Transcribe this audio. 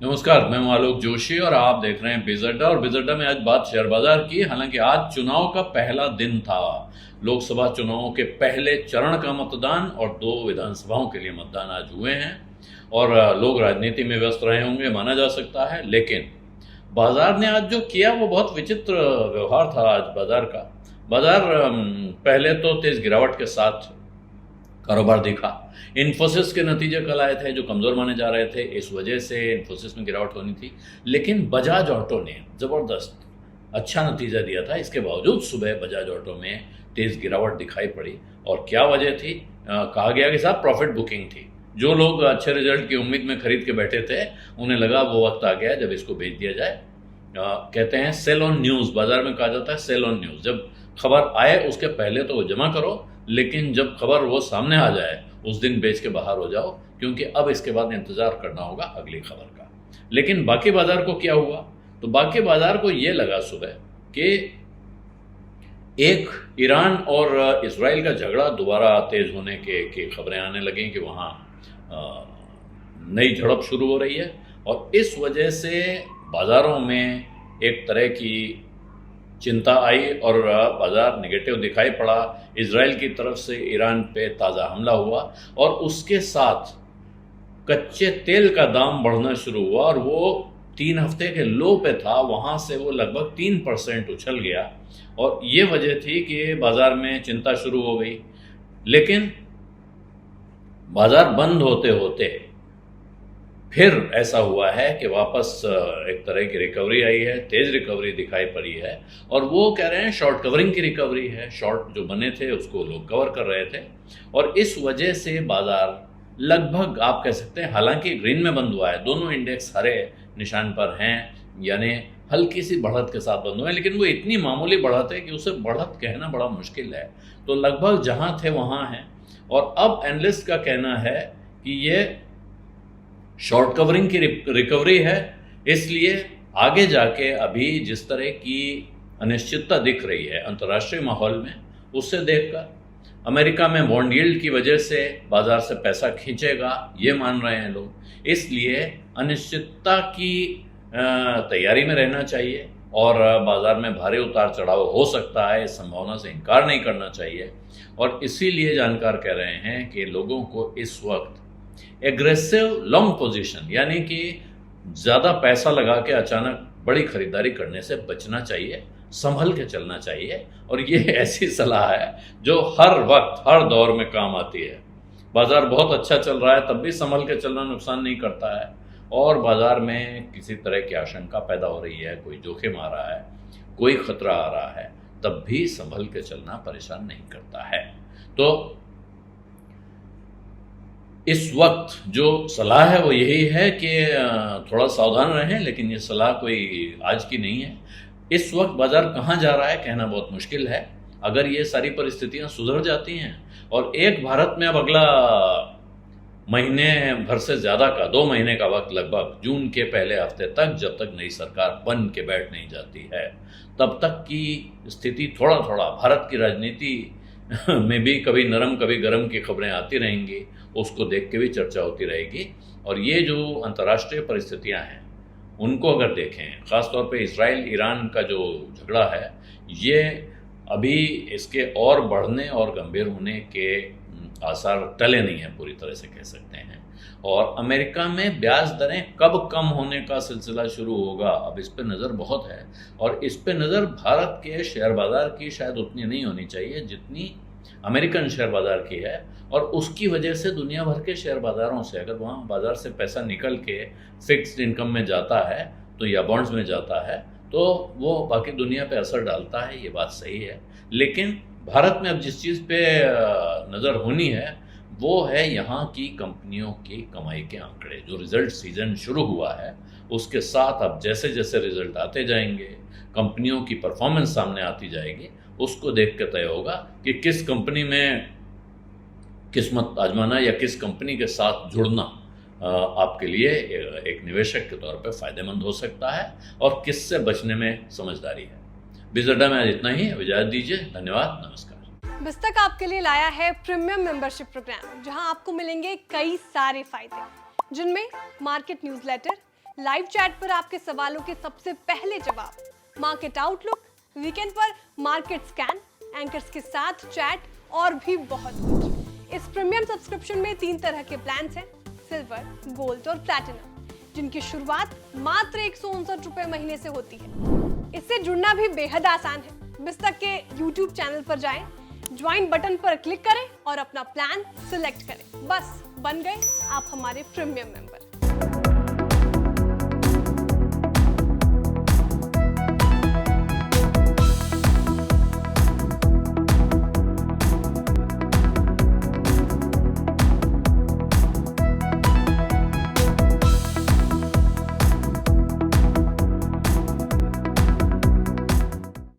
नमस्कार, मैं हूं आलोक जोशी और आप देख रहे हैं बिजअड्डा। और बिजअड्डा में आज बात शेयर बाजार की। हालांकि आज चुनाव का पहला दिन था। लोकसभा चुनावों के पहले चरण का मतदान और 2 विधानसभाओं के लिए मतदान आज हुए हैं और लोग राजनीति में व्यस्त रहे होंगे माना जा सकता है। लेकिन बाजार ने आज जो किया वो बहुत विचित्र व्यवहार था आज बाजार का। बाजार पहले तो तेज गिरावट के साथ कारोबार दिखा। इन्फोसिस के नतीजे कल आए थे जो कमज़ोर माने जा रहे थे, इस वजह से इन्फोसिस में गिरावट होनी थी। लेकिन बजाज ऑटो ने ज़बरदस्त अच्छा नतीजा दिया था। इसके बावजूद सुबह बजाज ऑटो में तेज़ गिरावट दिखाई पड़ी। और क्या वजह थी? कहा गया कि साहब प्रॉफिट बुकिंग थी। जो लोग अच्छे रिजल्ट की उम्मीद में खरीद के बैठे थे उन्हें लगा वो वक्त आ गया जब इसको बेच दिया जाए। कहते हैं सेल ऑन न्यूज़, बाजार में कहा जाता है सेल ऑन न्यूज़। जब खबर आए उसके पहले तो वो जमा करो, लेकिन जब खबर वो सामने आ जाए उस दिन बेच के बाहर हो जाओ, क्योंकि अब इसके बाद इंतज़ार करना होगा अगली खबर का। लेकिन बाकी बाजार को क्या हुआ? तो बाकी बाजार को ये लगा सुबह कि एक ईरान और इसराइल का झगड़ा दोबारा तेज होने के खबरें आने लगें कि वहाँ नई झड़प शुरू हो रही है। और इस वजह से बाज़ारों में एक तरह की चिंता आई और बाज़ार नेगेटिव दिखाई पड़ा। इजराइल की तरफ से ईरान पे ताज़ा हमला हुआ और उसके साथ कच्चे तेल का दाम बढ़ना शुरू हुआ और वो 3 हफ्ते के लो पे था, वहाँ से वो लगभग 3% उछल गया। और ये वजह थी कि बाज़ार में चिंता शुरू हो गई। लेकिन बाज़ार बंद होते होते फिर ऐसा हुआ है कि वापस एक तरह की रिकवरी आई है, तेज़ रिकवरी दिखाई पड़ी है। और वो कह रहे हैं शॉर्ट कवरिंग की रिकवरी है। शॉर्ट जो बने थे उसको लोग कवर कर रहे थे और इस वजह से बाज़ार लगभग आप कह सकते हैं, हालांकि ग्रीन में बंद हुआ है, दोनों इंडेक्स हरे निशान पर हैं, यानी हल्की सी बढ़त के साथ बंद हुए हैं। लेकिन वो इतनी मामूली बढ़त है कि उसे बढ़त कहना बड़ा मुश्किल है। तो लगभग जहाँ थे वहाँ हैं। और अब एनालिस्ट का कहना है कि ये शॉर्ट कवरिंग की रिकवरी है, इसलिए आगे जाके अभी जिस तरह की अनिश्चितता दिख रही है अंतर्राष्ट्रीय माहौल में, उससे देखकर अमेरिका में बॉन्ड यील्ड की वजह से बाजार से पैसा खींचेगा, ये मान रहे हैं लोग। इसलिए अनिश्चितता की तैयारी में रहना चाहिए और बाजार में भारी उतार चढ़ाव हो सकता है, इस संभावना से इनकार नहीं करना चाहिए। और इसीलिए जानकार कह रहे हैं कि लोगों को इस वक्त एग्रेसिव लॉन्ग पोजीशन, यानी कि ज़्यादा पैसा लगा के अचानक बड़ी खरीदारी करने से बचना चाहिए, संभल के चलना चाहिए। और ये ऐसी सलाह है जो हर वक्त हर दौर में काम आती है। बाज़ार बहुत अच्छा चल रहा है तब भी संभल के चलना नुकसान नहीं करता है, और बाज़ार में किसी तरह की आशंका पैदा हो रही है, कोई जोखिम आ रहा है, कोई ख़तरा आ रहा है, तब भी संभल के चलना परेशान नहीं करता है। तो इस वक्त जो सलाह है वो यही है कि थोड़ा सावधान रहें, लेकिन ये सलाह कोई आज की नहीं है। इस वक्त बाज़ार कहाँ जा रहा है कहना बहुत मुश्किल है। अगर ये सारी परिस्थितियाँ सुधर जाती हैं और एक भारत में अब अगला महीने भर से ज़्यादा का 2 महीने का वक्त, लगभग जून के पहले हफ्ते तक, जब तक नई सरकार बन के बैठ नहीं जाती है, तब तक की स्थिति थोड़ा थोड़ा भारत की राजनीति में भी कभी नरम कभी गरम की खबरें आती रहेंगी, उसको देख के भी चर्चा होती रहेगी। और ये जो अंतर्राष्ट्रीय परिस्थितियां हैं उनको अगर देखें, ख़ासतौर पे इजराइल ईरान का जो झगड़ा है, ये अभी इसके और बढ़ने और गंभीर होने के आसार टले नहीं हैं, पूरी तरह से कह सकते हैं। और अमेरिका में ब्याज दरें कब कम होने का सिलसिला शुरू होगा, अब इस पे नज़र बहुत है। और इस पे नज़र भारत के शेयर बाज़ार की शायद उतनी नहीं होनी चाहिए जितनी अमेरिकन शेयर बाज़ार की है। और उसकी वजह से दुनिया भर के शेयर बाज़ारों से, अगर वहाँ बाज़ार से पैसा निकल के फिक्स्ड इनकम में जाता है तो, या बॉन्ड्स में जाता है, तो वो बाकी दुनिया पे असर डालता है, ये बात सही है। लेकिन भारत में अब जिस चीज़ पे नज़र होनी है वो है यहाँ की कंपनियों की कमाई के आंकड़े। जो रिज़ल्ट सीज़न शुरू हुआ है उसके साथ अब जैसे जैसे रिज़ल्ट आते जाएंगे, कंपनियों की परफॉर्मेंस सामने आती जाएगी, उसको देख के तय होगा कि किस कंपनी में किस्मत आजमाना या किस कंपनी के साथ जुड़ना आपके लिए एक निवेशक के तौर पे फ़ायदेमंद हो सकता है और किससे बचने में समझदारी है। बिजअड्डा में आज इतना ही। इजाज़त दीजिए, धन्यवाद, नमस्कार। बिस्तक आपके लिए लाया है प्रीमियम मेंबरशिप प्रोग्राम, जहां आपको मिलेंगे कई सारे फायदे, जिनमें मार्केट न्यूज़लेटर, लाइव चैट पर आपके सवालों के सबसे पहले जवाब, मार्केट आउटलुक, वीकेंड पर मार्केट स्कैन, एंकर्स के साथ चैट और भी बहुत कुछ। इस प्रीमियम सब्सक्रिप्शन में 3 तरह के प्लान्स हैं, सिल्वर, गोल्ड और प्लैटिनम, जिनकी शुरुआत मात्र 159 रुपए महीने से होती है। इससे जुड़ना भी बेहद आसान है। बिस्तक के YouTube चैनल पर जाएं, ज्वाइन बटन पर क्लिक करें और अपना प्लान सिलेक्ट करें। बस बन गए आप हमारे प्रीमियम मेंबर।